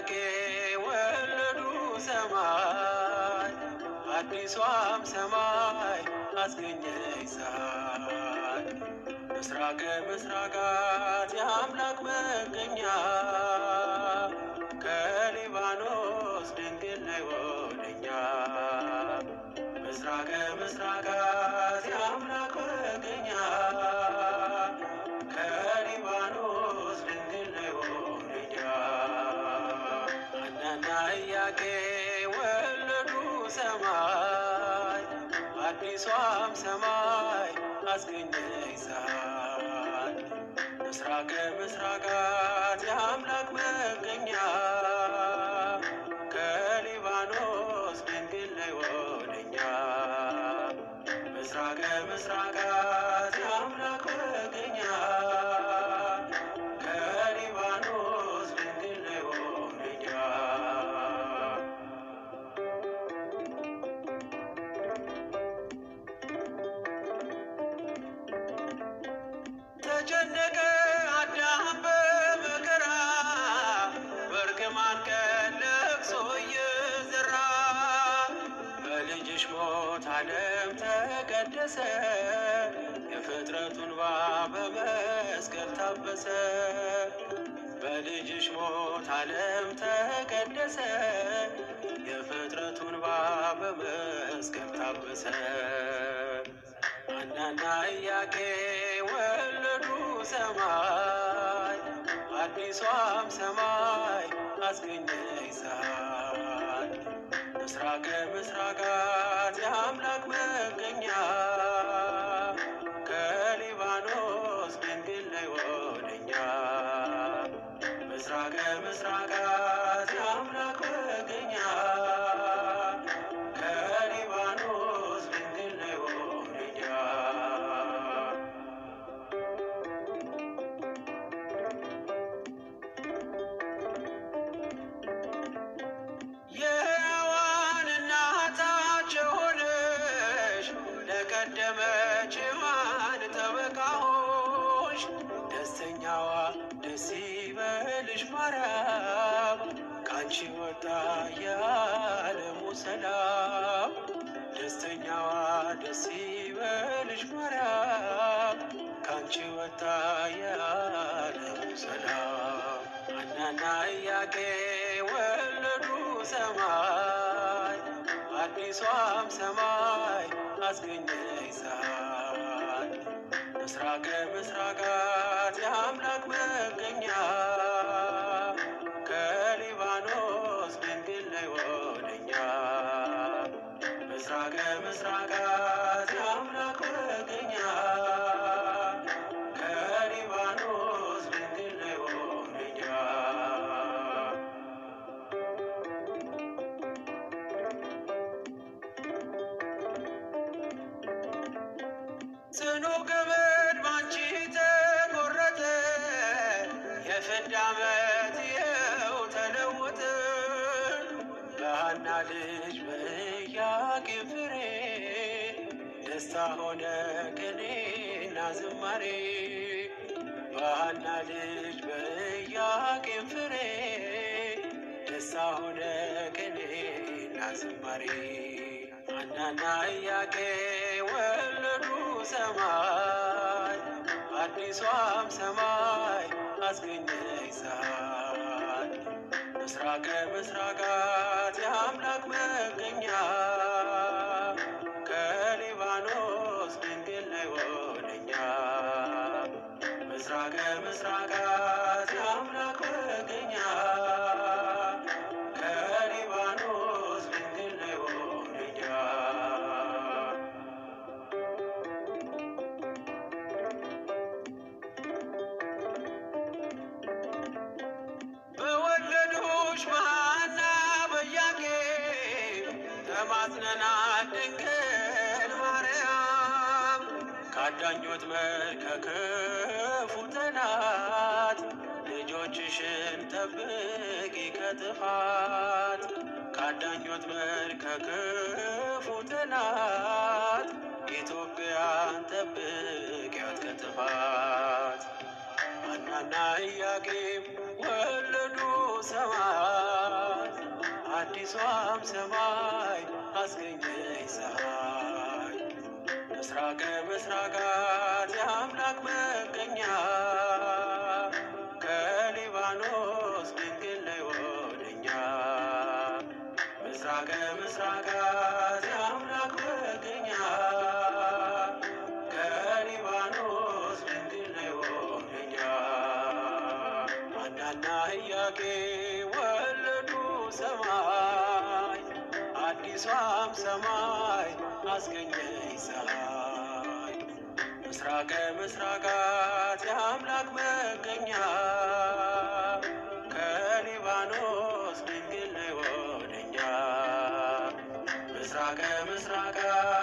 ኢያቄም ወለዱ ሰማይ አዲሷም ሰማይ አስገኘች ፀሐይ ምስራቀ ምስራቃት የአምላክ መገኛ ከሊባኖስ ድንግል ነይ ወደኛ ምስራቀ ምስራቃት የአምላክ መገኛ ከሊባኖስ ድንግል ነይ ወደኛ ሐናና ኢያቄም ወለዱ ሰማይ አዲሷም ሰማይ አስገኘች ፀሐይ ምስራቀ ምስራቃት የአምላክ መገኛ ከሊባኖስ ድንግል ነይ ወደኛ ምስራቀ ምስራቃት የአምላክ መገኛ ከሊባኖስ ድንግል ነይ ወደኛ ተጨነቀ አዳም በመከራ በእርግማን ቀን ለቅሶ እየዘራ በልጅሽ ሞት ዓለም ተቀደሰ የፍጥረቱን እንባ በመስቀል ታበሰ በልጅሽ ሞት ዓለም ተቀደሰ የፍጥረቱን እንባ በመስቀል ታበሰ ሐናና ኢያቄም ወለዱ ሰማይ አዲሷም ሰማይ አስገኘች ፀሐይ ምስራቀ ምስራቃት የአምላክ መገኛ ከሊባኖስ ድንግል ነይ ወደኛ ምስራቀ ምስራቃት የአምላክ መገኛ ከሊባኖስ ድንግል ነይ ወደኛ የሕያዋን እናታቸው ሆነሽ ለቀደመች ሔዋን ጠበቃ ሆንሽ ደስተኛዋ ደስ ይበልሽ ማርያም ካንቺ ወጣ የዓለሙ ሰላም ደስተኛዋ ደስ ይበልሽ ማርያም ካንቺ ወጣ የዓለሙ ሰላም ሐናና ኢያቄም ወለዱ ሰማይ አዲሷም ሰማይ አስገኘች ፀሐይ ምስራቀ ምስራቃት የአምላክ መገኛ ከሊባኖስ ድንግል ነይ ወደኛ ምስራቀ ምስራቃት የአምላክ መገኛ ከሊባኖስ ድንግል ነይ ወደኛ ጽኑ ገመድ ባንቺ ተቆረጠ የፍዳ ዓመት ይኸው ተለወጠ በሐና ልጅ በኢያቄም ፍሬ ደስታ ሆነ ቅኔና ዝማሬ በሐና ልጅ በኢያቄም ፍሬ ደስታ ሆነ ቅኔና ዝማሬ ሐናና ኢያቄም ወለዱ ሰማይ አዲሷም ሰማይ አስገኘች ፀሐይ ምስራቀ ምስራቃት የአምላክ መገኛ ከሊባኖስ ድንግል ነይ ወደኛ ምስራቀ ምስራቃት የአምላክ መገኛ ከሊባኖስ ድንግል ነይ ወደኛ በወለዱሽ በሐና በኢያቄም ተማጽነናል ድንግል ማርያም ከአዳኝ ወጥመድ ከክፉ ጠላት ልጆችሽን ጠብቂ ከጥፋት ከአዳኝ ወጥመድ ከክፉ ጠላት ኢትዮጵያን ጠብቂያት ከጥፋት ሐናና ኢያቄም ወለዱ ሰማይ አዲሷም ሰማይ አስገኘኝ ፀሐይ። ምስራቀ ምስራቃት የአምላክ መገኛ ከሊባኖስ ድንግል ነይ ወደኛ። ምስራቀ ምስራቃት የአምላክ መገኛ ከሊባኖስ ድንግል ነይ ወደኛ። ሐናና ኢያቄም ወለዱ ሰማይ አዲሷም ሰማይ አስገኘኝ ፀሐይ። ምስራቀ ምስራቃት የአምላክ መገኛ ከሊባኖስ ድንግል ነይ ወደኛ። ምስራቀ ምስራቃት